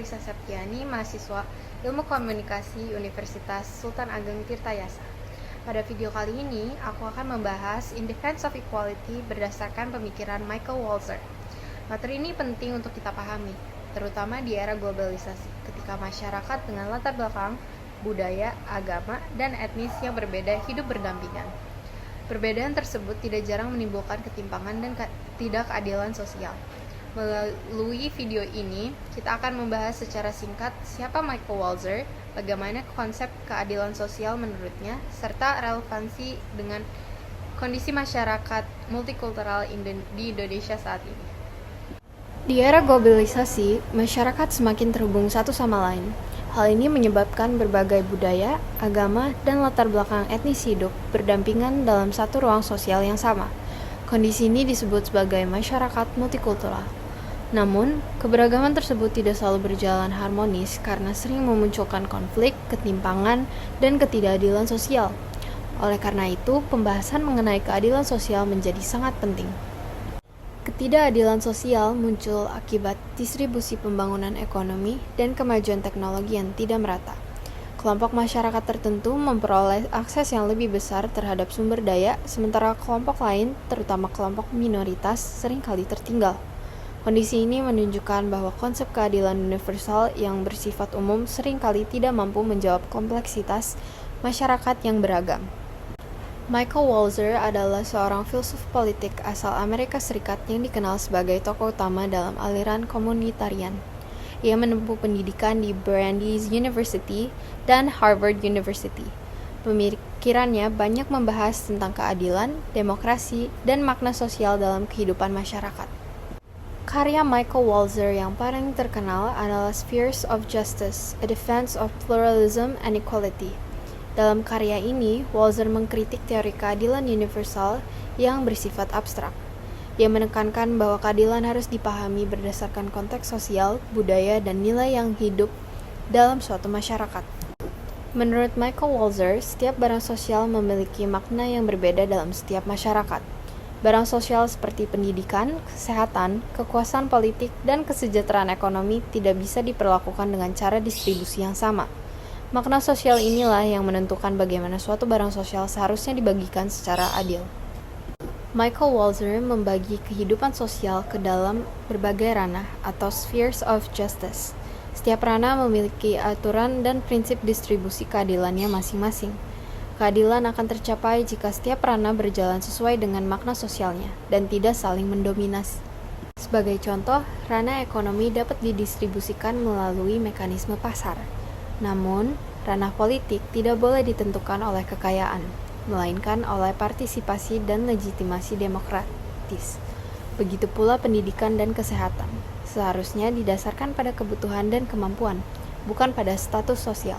Lisa Septiani, mahasiswa Ilmu Komunikasi Universitas Sultan Ageng Tirtayasa. Pada video kali ini, aku akan membahas In Defense of Equality berdasarkan pemikiran Michael Walzer. Materi ini penting untuk kita pahami, terutama di era globalisasi, ketika masyarakat dengan latar belakang, budaya, agama, dan etnis yang berbeda hidup berdampingan. Perbedaan tersebut tidak jarang menimbulkan ketimpangan dan tidak keadilan sosial. Melalui video ini, kita akan membahas secara singkat siapa Michael Walzer, bagaimana konsep keadilan sosial menurutnya, serta relevansi dengan kondisi masyarakat multikultural di Indonesia saat ini. Di era globalisasi, masyarakat semakin terhubung satu sama lain. Hal ini menyebabkan berbagai budaya, agama, dan latar belakang etnis hidup berdampingan dalam satu ruang sosial yang sama. Kondisi ini disebut sebagai masyarakat multikultural. Namun, keberagaman tersebut tidak selalu berjalan harmonis karena sering memunculkan konflik, ketimpangan, dan ketidakadilan sosial. Oleh karena itu, pembahasan mengenai keadilan sosial menjadi sangat penting. Ketidakadilan sosial muncul akibat distribusi pembangunan ekonomi dan kemajuan teknologi yang tidak merata. Kelompok masyarakat tertentu memperoleh akses yang lebih besar terhadap sumber daya, sementara kelompok lain, terutama kelompok minoritas, seringkali tertinggal. Kondisi ini menunjukkan bahwa konsep keadilan universal yang bersifat umum seringkali tidak mampu menjawab kompleksitas masyarakat yang beragam. Michael Walzer adalah seorang filsuf politik asal Amerika Serikat yang dikenal sebagai tokoh utama dalam aliran komunitarian. Ia menempuh pendidikan di Brandeis University dan Harvard University. Pemikirannya banyak membahas tentang keadilan, demokrasi, dan makna sosial dalam kehidupan masyarakat. Karya Michael Walzer yang paling terkenal adalah Spheres of Justice, A Defense of Pluralism and Equality. Dalam karya ini, Walzer mengkritik teori keadilan universal yang bersifat abstrak. Ia menekankan bahwa keadilan harus dipahami berdasarkan konteks sosial, budaya, dan nilai yang hidup dalam suatu masyarakat. Menurut Michael Walzer, setiap barang sosial memiliki makna yang berbeda dalam setiap masyarakat. Barang sosial seperti pendidikan, kesehatan, kekuasaan politik, dan kesejahteraan ekonomi tidak bisa diperlakukan dengan cara distribusi yang sama. Makna sosial inilah yang menentukan bagaimana suatu barang sosial seharusnya dibagikan secara adil. Michael Walzer membagi kehidupan sosial ke dalam berbagai ranah atau spheres of justice. Setiap ranah memiliki aturan dan prinsip distribusi keadilannya masing-masing. Keadilan akan tercapai jika setiap ranah berjalan sesuai dengan makna sosialnya dan tidak saling mendominasi. Sebagai contoh, ranah ekonomi dapat didistribusikan melalui mekanisme pasar. Namun, ranah politik tidak boleh ditentukan oleh kekayaan, melainkan oleh partisipasi dan legitimasi demokratis. Begitu pula pendidikan dan kesehatan, seharusnya didasarkan pada kebutuhan dan kemampuan, bukan pada status sosial.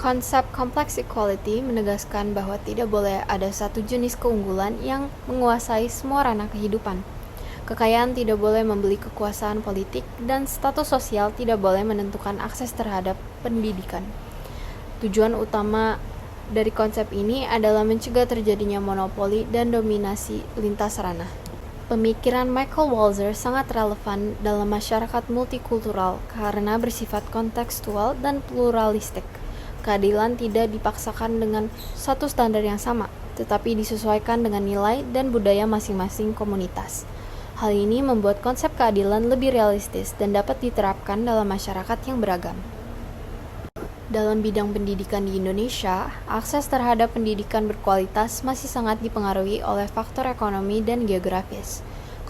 Konsep complex equality menegaskan bahwa tidak boleh ada satu jenis keunggulan yang menguasai semua ranah kehidupan. Kekayaan tidak boleh membeli kekuasaan politik, dan status sosial tidak boleh menentukan akses terhadap pendidikan. Tujuan utama dari konsep ini adalah mencegah terjadinya monopoli dan dominasi lintas ranah. Pemikiran Michael Walzer sangat relevan dalam masyarakat multikultural karena bersifat kontekstual dan pluralistik. Keadilan tidak dipaksakan dengan satu standar yang sama, tetapi disesuaikan dengan nilai dan budaya masing-masing komunitas. Hal ini membuat konsep keadilan lebih realistis dan dapat diterapkan dalam masyarakat yang beragam. Dalam bidang pendidikan di Indonesia, akses terhadap pendidikan berkualitas masih sangat dipengaruhi oleh faktor ekonomi dan geografis.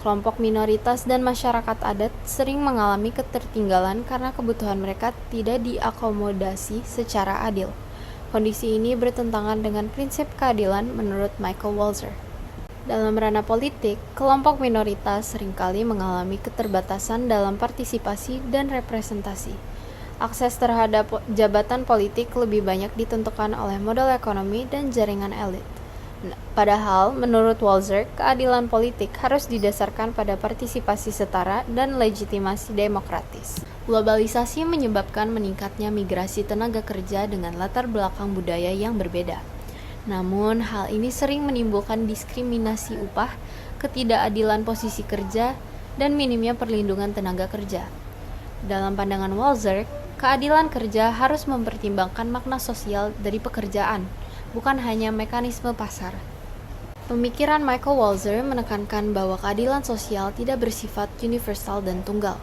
Kelompok minoritas dan masyarakat adat sering mengalami ketertinggalan karena kebutuhan mereka tidak diakomodasi secara adil. Kondisi ini bertentangan dengan prinsip keadilan menurut Michael Walzer. Dalam ranah politik, kelompok minoritas seringkali mengalami keterbatasan dalam partisipasi dan representasi. Akses terhadap jabatan politik lebih banyak ditentukan oleh modal ekonomi dan jaringan elit. Padahal, menurut Walzer, keadilan politik harus didasarkan pada partisipasi setara dan legitimasi demokratis. Globalisasi menyebabkan meningkatnya migrasi tenaga kerja dengan latar belakang budaya yang berbeda. Namun, hal ini sering menimbulkan diskriminasi upah, ketidakadilan posisi kerja, dan minimnya perlindungan tenaga kerja. Dalam pandangan Walzer, keadilan kerja harus mempertimbangkan makna sosial dari pekerjaan, bukan hanya mekanisme pasar. Pemikiran Michael Walzer menekankan bahwa keadilan sosial tidak bersifat universal dan tunggal.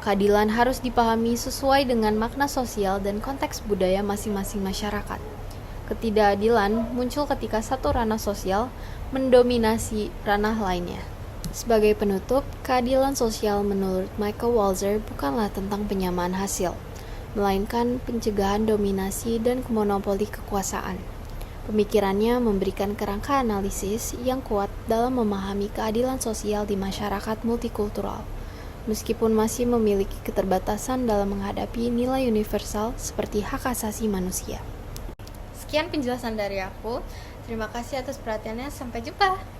Keadilan harus dipahami sesuai dengan makna sosial dan konteks budaya masing-masing masyarakat. Ketidakadilan muncul ketika satu ranah sosial mendominasi ranah lainnya. Sebagai penutup, keadilan sosial menurut Michael Walzer bukanlah tentang penyamaan hasil, melainkan pencegahan dominasi dan monopoli kekuasaan. Pemikirannya memberikan kerangka analisis yang kuat dalam memahami keadilan sosial di masyarakat multikultural, meskipun masih memiliki keterbatasan dalam menghadapi nilai universal seperti hak asasi manusia. Sekian penjelasan dari aku. Terima kasih atas perhatiannya. Sampai jumpa.